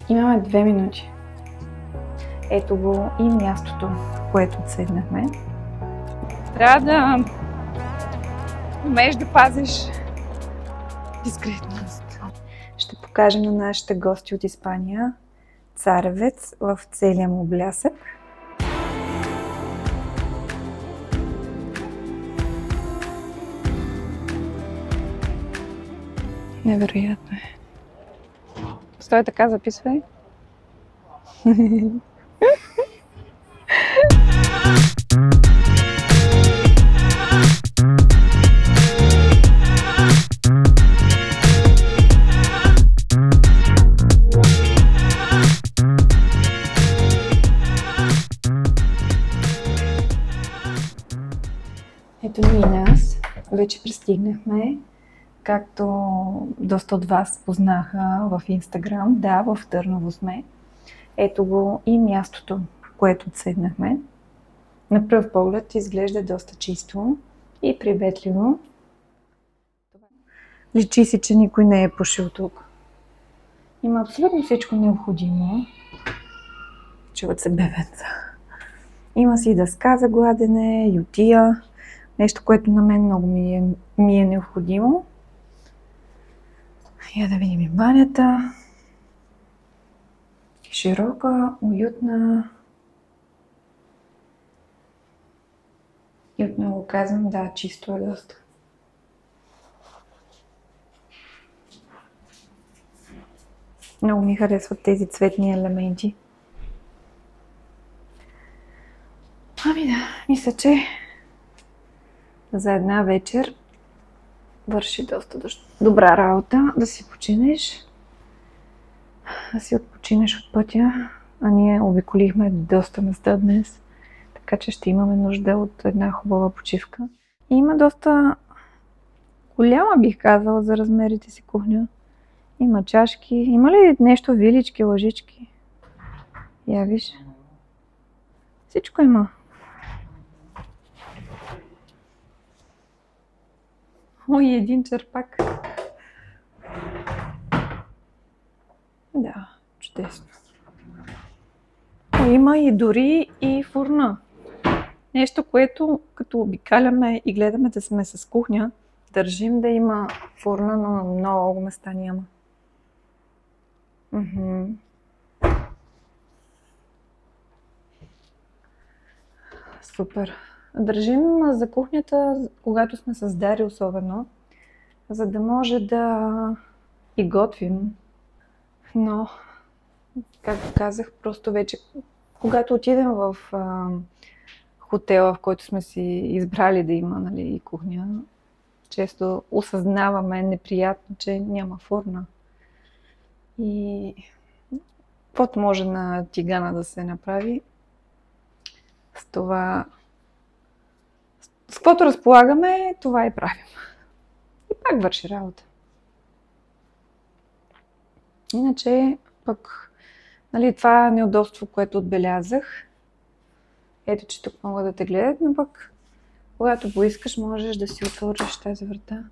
Имаме 2 минути. Ето го и мястото, в което седнахме. Трябва да умееш да пазиш дискретност. Ще покажем на нашите гости от Испания царевец в целия му блясък. Невероятно е. Стой така, записвай. Ето ни и нас. Вече пристигнахме. Както доста от вас познаха в Инстаграм, да, в Търново сме. Ето го и мястото, в което седнахме. На пръв поглед изглежда доста чисто и приветливо. Личи си, че никой не е пушил тук. Има абсолютно всичко необходимо. Чуват се бебенца. Има си дъска за гладене, ютия. Нещо, което на мен много ми е необходимо. Я да видим и банята. Широка, уютна. И отново казвам, да, чисто е доста. Много ми харесват тези цветни елементи. Ами да, мисля, че за една вечер върши доста добра работа да си починеш, да си отпочинеш от пътя. А ние обиколихме доста места днес, така че ще имаме нужда от една хубава почивка. И има доста голяма, бих казала, за размерите си кухня. Има чашки. Има ли нещо, вилички, лъжички? Я виж. Всичко има. Ой, един черпак. Да, чудесно. Има и дори и фурна. Нещо, което като обикаляме и гледаме да сме с кухня, държим да има фурна, но на много места няма. Супер. Държим за кухнята, когато сме с Дари особено, за да може да и готвим. Но, както казах, просто вече, когато отидем в хотела, в който сме си избрали да има, нали, кухня, често осъзнаваме неприятно, че няма фурна. И каквото може на тигана да се направи, с това, с каквото разполагаме, това и правим. И пак върши работа. Иначе пък, нали, това неудобство, което отбелязах, ето, че тук могат да те гледат, но пък когато поискаш, можеш да си отвориш тази врата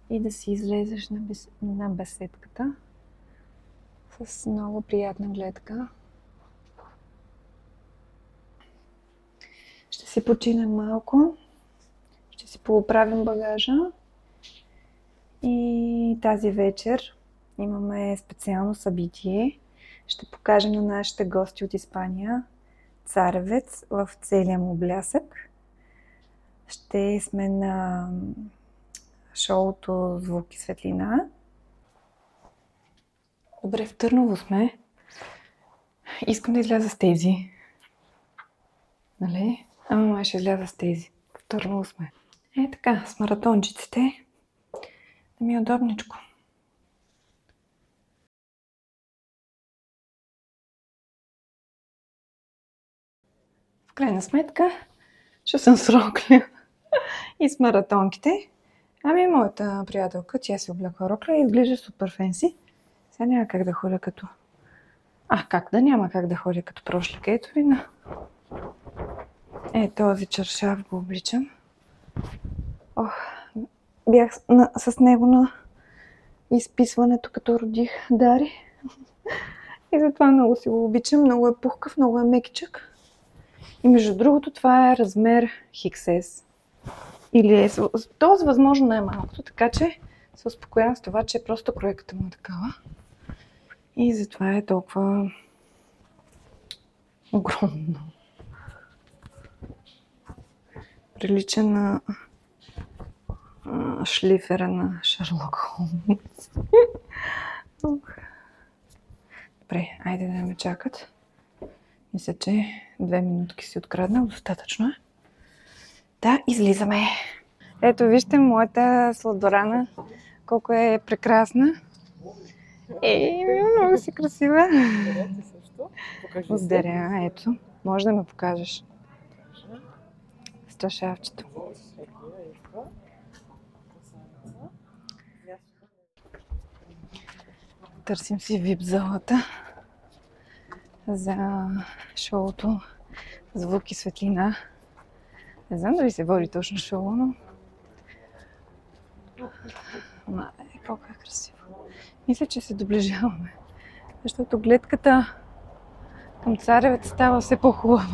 и да си излезеш на беседката с много приятна гледка. Ще си починем малко, ще си пооправим багажа и тази вечер имаме специално събитие. Ще покажем на нашите гости от Испания царевец в целия му блясък. Ще сме на шоуто Звук и светлина. Добре, в Търново сме. Искам да изляза с тези. Нали? Ама май ще изляза с тези. В Търново сме. Е така, с маратончиците. Да ми е удобничко. В крайна сметка, ще съм с рокля и с маратонките. Ами моята приятелка, тя си облякла рокля и изглежда супер фенси. Сега няма как да ходя като... как да няма как да ходя като прошлика. Ето ви на... този чаршаф го обличам. Бях с него на изписването, като родих Дари. И затова много си го обичам. Много е пухкав, много е мекичък. И между другото, това е размер XS. Или този възможно най-малкото, така че се успокоявам с това, че просто кройката му е такава. И затова е толкова огромно. Прилича на шлифера на Шерлок Холмс. Добре, айде да ме чакат. Мисля, че 2 минутки си откраднах, достатъчно е. Да, излизаме. Ето, вижте моята сладорана, колко е прекрасна. Много си красива. Благодаря, ето. Може да ме покажеш. Страшавчето. Търсим си VIP залата за шоуто Звук и светлина. Не знам дали се води точно шоу, но... колко е красиво. Мисля, че се доближаваме, защото гледката към Царевец става все по-хубава.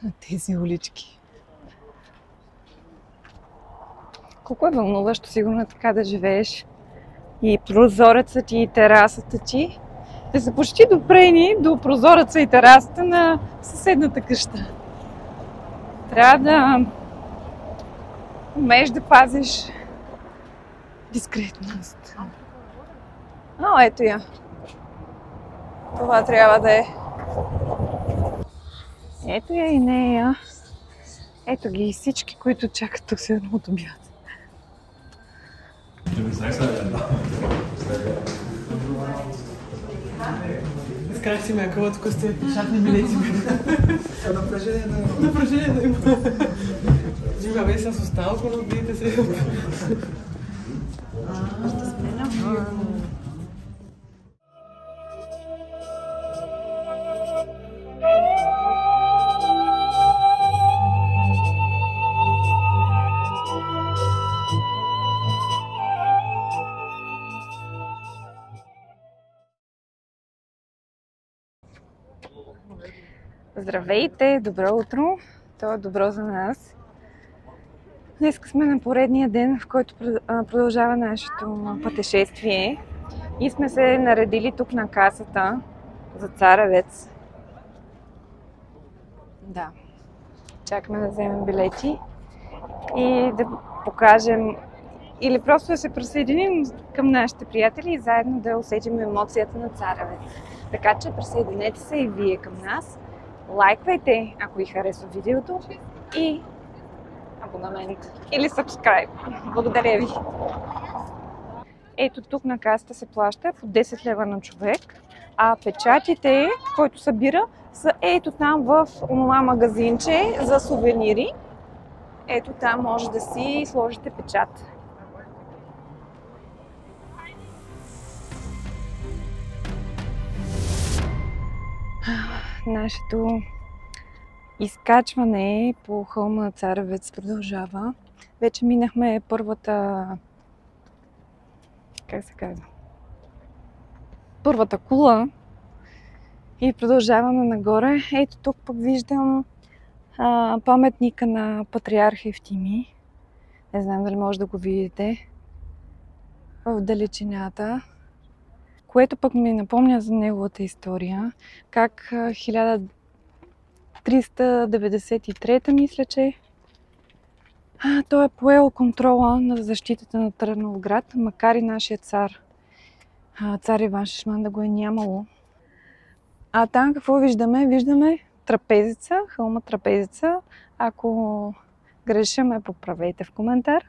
На тези улички. Колко е вълнуващо, сигурно така да живееш. И прозорецът ти, и терасата ти да са почти допрени до прозореца и терасата на съседната къща. Трябва да умееш да пазиш дискретност. О, ето я. Това трябва да е. Ето я и нея. Ето ги всички, които чакат тук се от обяд. Изкарах си Мякова, тук сте печатни билети. Напрежение да има. Жива бе с останалко, но видите се. Ще сменям. Здравейте, добро утро! То е добро за нас. Днес сме на поредния ден, в който продължава нашето пътешествие. И сме се наредили тук на касата за Царевец. Да. Чакаме да вземем билети и да покажем или просто да се присъединим към нашите приятели и заедно да усетим емоцията на Царевец. Така че присъединете се и вие към нас. Лайквайте, ако ви харесва видеото, и абонамент или subscribe. Благодаря ви! Ето тук на касата се плаща по 10 лева на човек, а печатите, който събира, са ето там в онова магазинче за сувенири. Ето там може да си сложите печат. Нашето изкачване по хълма на Царевец продължава. Вече минахме първата... как се казва? Първата кула и продължаваме нагоре. Ето тук пък виждам паметника на патриарх Евтимий. Не знам дали може да го видите в далечината. Което пък ми напомня за неговата история. Как 1393 мисля, че той е поел контрола на защитата на Тръновград, макар и нашия цар Иван Шишман да го е нямало. А там какво виждаме? Виждаме трапезица, хълма Трапезица. Ако греша, ме поправете в коментар.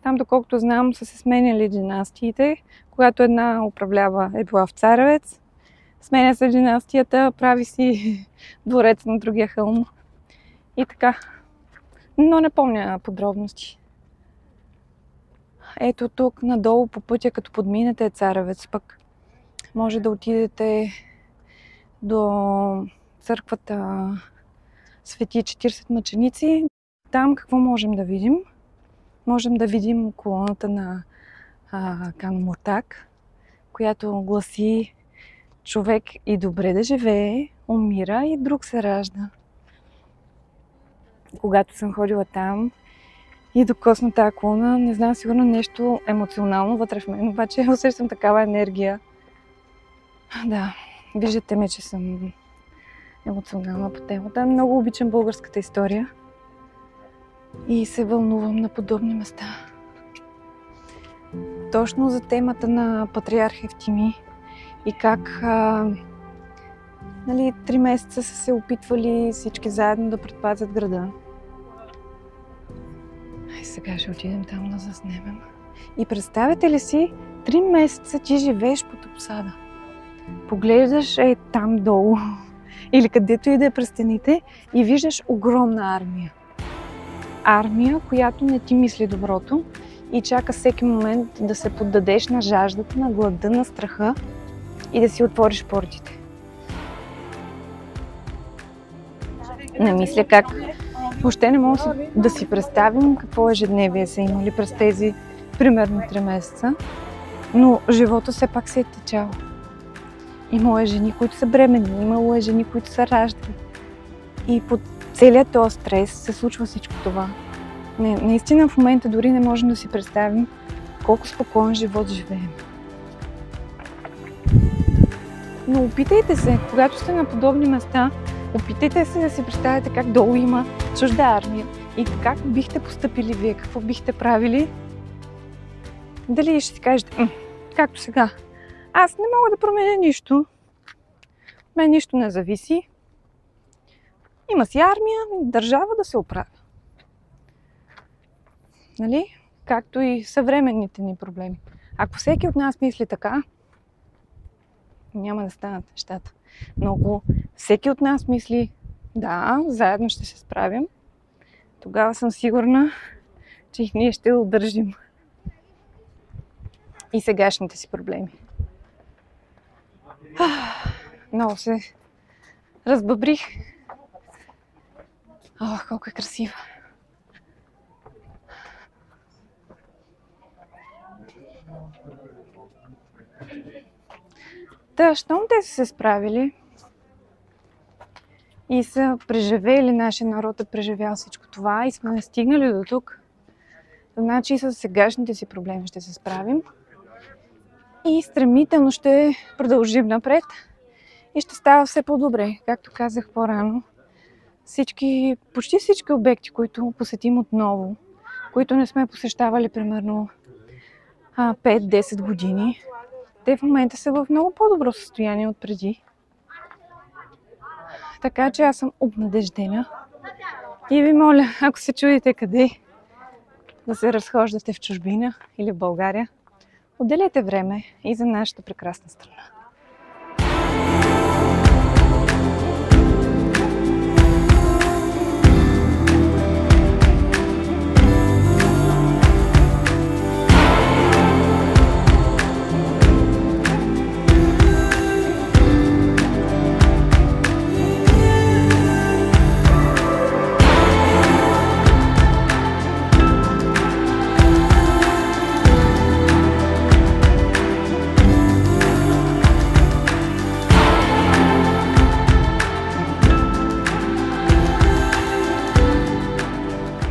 Там, доколкото знам, са се сменяли династиите. Когато една управлява е била в Царевец, сменя се династията, прави си дворец на другия хълм. И така. Но не помня подробности. Ето тук надолу по пътя, като подминете Царевец, пък може да отидете до църквата Свети 40 мъченици. Там какво можем да видим? можем да видим колоната на Кан Муртак, която гласи: човек и добре да живее, умира и друг се ражда. Когато съм ходила там и докосна тази колона, не знам, сигурно нещо емоционално вътре в мен, обаче усещам такава енергия. Да, виждате ме, че съм емоционална по темата. Много обичам българската история и се вълнувам на подобни места. Точно за темата на патриарх Евтимий и как 3 месеца са се опитвали всички заедно да предпазят града. И сега ще отидем там да заснемем. И представете ли си, 3 месеца ти живееш под обсада. Поглеждаш там долу или където и да е през стените и виждаш огромна армия. Армия, която не ти мисли доброто и чака всеки момент да се поддадеш на жаждата, на глада, на страха и да си отвориш портите. Не мисля как. Въобще не мога да си представим какво ежедневие са имали през тези примерно 3 месеца, но живота все пак се е течал. Имало е жени, които са бременни, имало е жени, които са раждали. И под целият този стрес се случва всичко това. Наистина в момента дори не можем да си представим колко спокоен живот живеем. Но опитайте се, когато сте на подобни места, опитайте се да си представите как долу има чужда армия и как бихте постъпили вие, какво бихте правили. Дали ще си кажете, както сега, аз не мога да променя нищо, мен нищо не зависи, има си армия, държава да се оправя. Нали? Както и съвременните ни проблеми. Ако всеки от нас мисли така, няма да станат нещата. Но ако всеки от нас мисли, да, заедно ще се справим, тогава съм сигурна, че и ние ще удържим и сегашните си проблеми. Много се разбъбрих. Ох, колко е красива. Та, щом те са се справили и са преживели, нашия народ е преживял всичко това и сме стигнали до тук, значи и с сегашните си проблеми ще се справим и стремително ще продължим напред и ще става все по-добре. Както казах по-рано, почти всички обекти, които посетим отново, които не сме посещавали примерно 5-10 години, те в момента са в много по-добро състояние от преди. Така че аз съм обнадеждена и ви моля, ако се чудите къде да се разхождате в чужбина или в България, отделете време и за нашата прекрасна страна.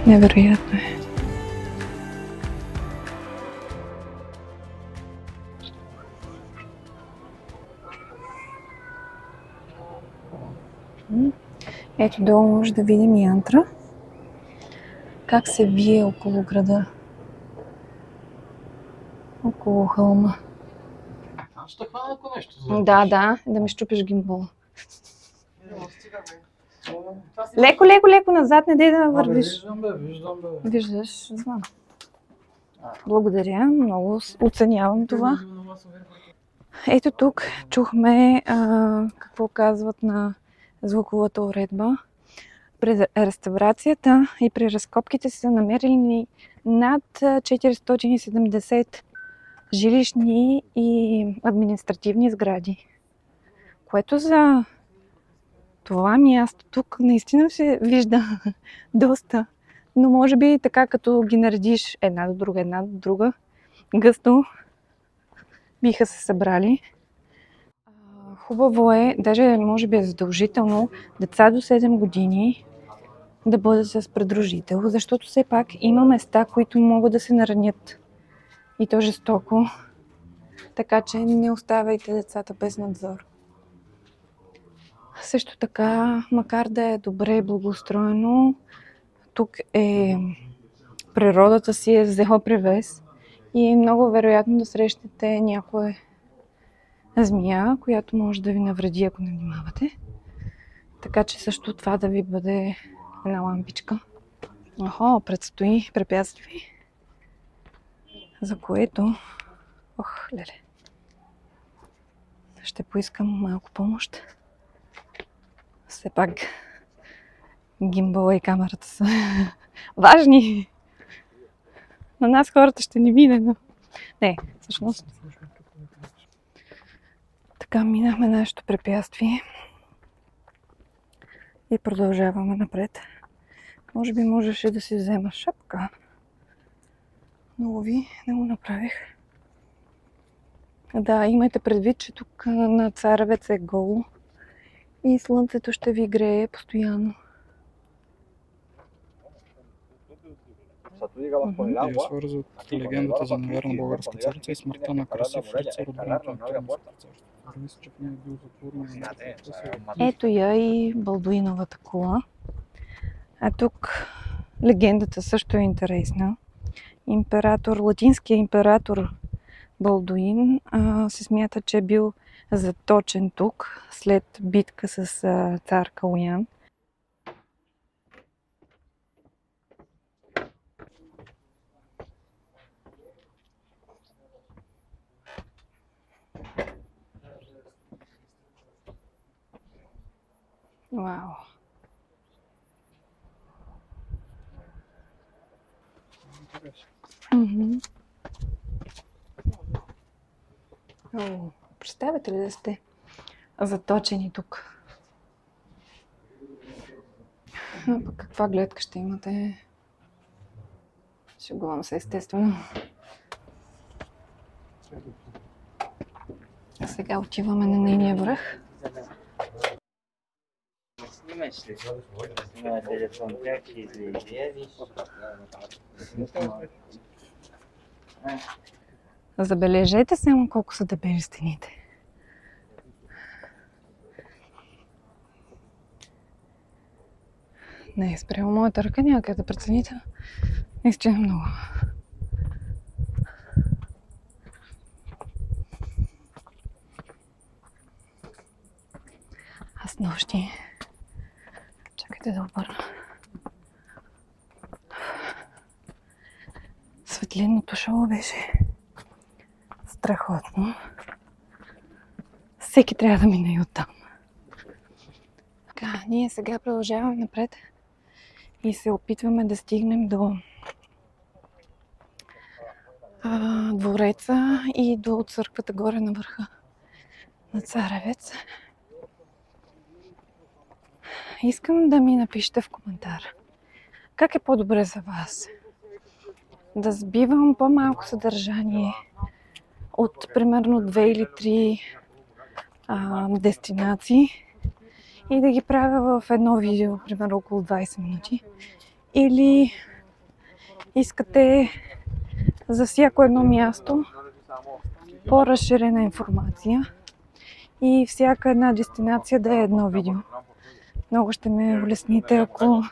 Невероятно е. Ето долу може да видим Янтра. Как се вие около града. Около хълма. Аз ще хвана ако нещо. Да ми щупиш гимбола. Леко назад, не дей да вървиш. Виждам. Виждаш, знам. Благодаря, много оценявам това. Ето тук чухме какво казват на звуковата уредба. При реставрацията и при разкопките са намерили над 470 жилищни и административни сгради, което за това място тук наистина се вижда Но може би така, като ги наредиш една до друга, гъсто биха се събрали. Хубаво е, даже може би е задължително, деца до 7 години да бъдат с придружител, защото все пак има места, които могат да се наранят. И то жестоко. Така че не оставяйте децата без надзор. Също така, макар да е добре благоустроено, тук природата си е взела превес и е много вероятно да срещнете някоя змия, която може да ви навреди, ако не внимавате. Така че също това да ви бъде една лампичка. Предстои препятствие, за което леле, ще поискам малко помощ. Все пак гимбала и камерата са важни. На нас хората ще ни мине, но не, всъщност. Така минахме нашето препятствие и продължаваме напред. Може би можеше да си взема шапка, но не го направих. Да, имайте предвид, че тук на Царевец е голо и слънцето ще ви грее постоянно. И свързват легендата за невярна българска царица и смъртта на красив рицар от времето на Търновското царство. Мисля, че в нея е бил затворен. Ето я и Балдуиновата кула. А тук легендата също е интересна. Латинският император Балдуин се смята, че е бил заточен тук след битка с цар Калоян. Вау! Представете ли да сте заточени тук? Пък каква гледка ще имате? Шегувам се, естествено. А сега отиваме на нейния връх. Забележете само колко са дебели стените. Не, спрямо моята ръка някъде да прецените. Наистина много. Аз нощи. Чакайте да обърна. Светлинното шоу беше страхотно. Всеки трябва да мине и оттам. Така, ние сега продължаваме напред и се опитваме да стигнем до двореца и до църквата горе на върха на Царевец. Искам да ми напишете в коментар как е по-добре за вас. Да сбивам по-малко съдържание от примерно 2 или 3 дестинации и да ги правя в едно видео, примерно около 20 минути. Или искате за всяко едно място по-разширена информация и всяка една дестинация да е едно видео. Много ще ме улесните, ако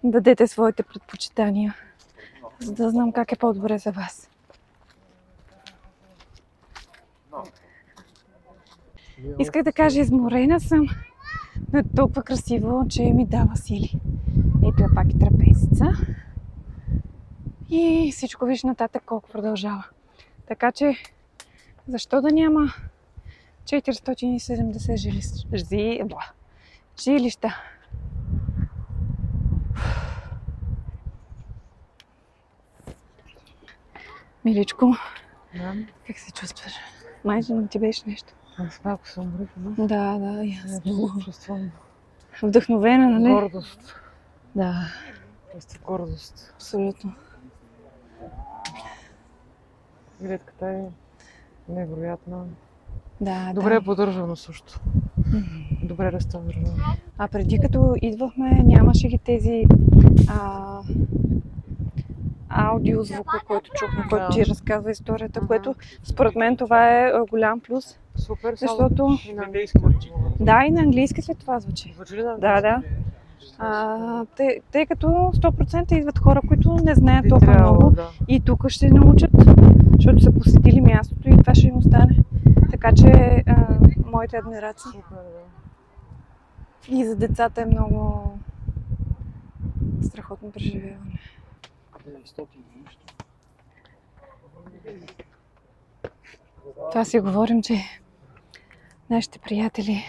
дадете своите предпочитания, за да знам как е по-добре за вас. Исках да кажа, изморена съм, но е толкова красиво, че ми дава сили. Ето е пак и трапезица. И всичко виж нататък колко продължава. Така че, защо да няма 470 жилища? Миличко, как се чувстваш? Май ти беше нещо. Аз малко съм умръкна. Да, ясно. Чувствам Вдъхновена, нали? гордост. Да. Просто гордост. Абсолютно. Гледката е невероятна. Да, Добре поддържано също. Добре реставрирано. А преди като идвахме, нямаше ги тези аудиозвука, който чухме, който ти разказва историята, което според мен това е голям плюс. Супер, защото... и на английски. Да, и на английски след това звучи. Звучи ли на Да. английски? Тъй като 100% идват хора, които не знаят Би толкова трябвало, много да. и тук ще научат, защото са посетили мястото и това ще им остане. Така че моите адмирации. Супер, да. И за децата е много страхотно преживяване. Това си говорим, че нашите приятели,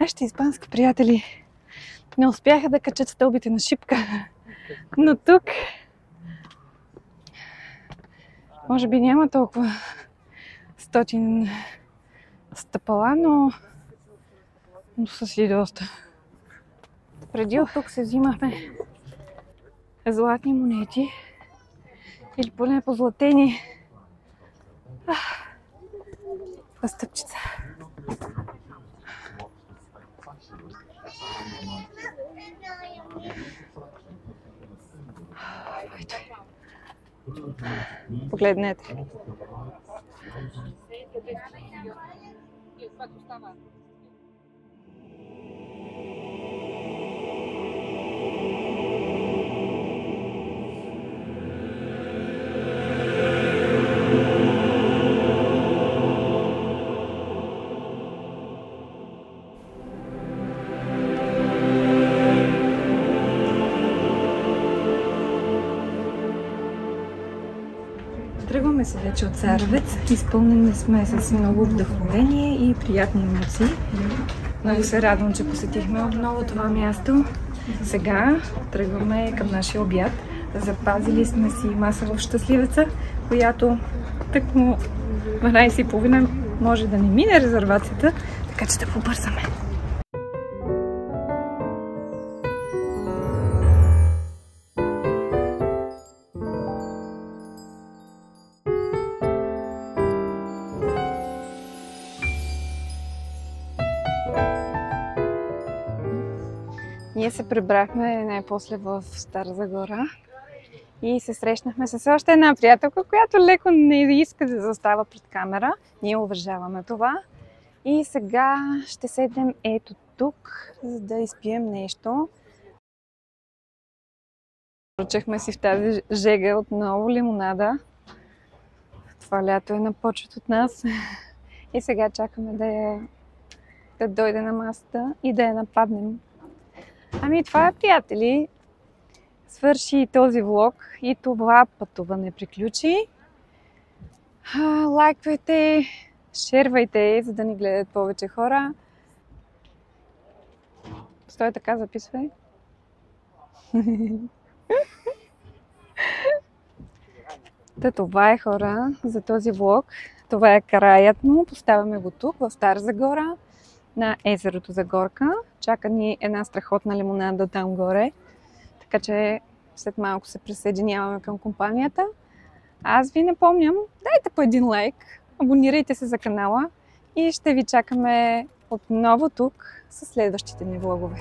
нашите испански приятели не успяха да качат стълбите на Шипка. Но тук може би няма толкова 100 стъпала, но са си доста. Преди от тук се взимахме златни монети или поне позлатени стъпчица. Погледнете. Тръгваме се вече от Царовец. Изпълнени сме с много вдъхновение и приятни емоции. Много се радвам, че посетихме отново това място. Сега тръгваме към нашия обяд. Запазили сме си маса в Щастливеца, която тъкмо 12:30 може да не мине резервацията, така че да побързаме. Ние се прибрахме най-после в Стара Загора и се срещнахме с още една приятелка, която леко не иска да застава пред камера. Ние уважаваме това. И сега ще седнем ето тук, за да изпием нещо. Поръчахме си в тази жега отново лимонада. Това лято е на почет от нас. И сега чакаме да дойде на масата и да я нападнем. Ами това е, приятели. Свърши и този влог и това пътуване приключи. Лайквайте, шервайте, за да ни гледат повече хора. Стой така, записвай. Това е, хора, за този влог. Това е краят му. Поставяме го тук, в Стара Загора, на езерото Загорка. Чака ни една страхотна лимонада там горе. Така че след малко се присъединяваме към компанията. Аз ви напомням, дайте по един лайк, абонирайте се за канала и ще ви чакаме отново тук със следващите ни влогове.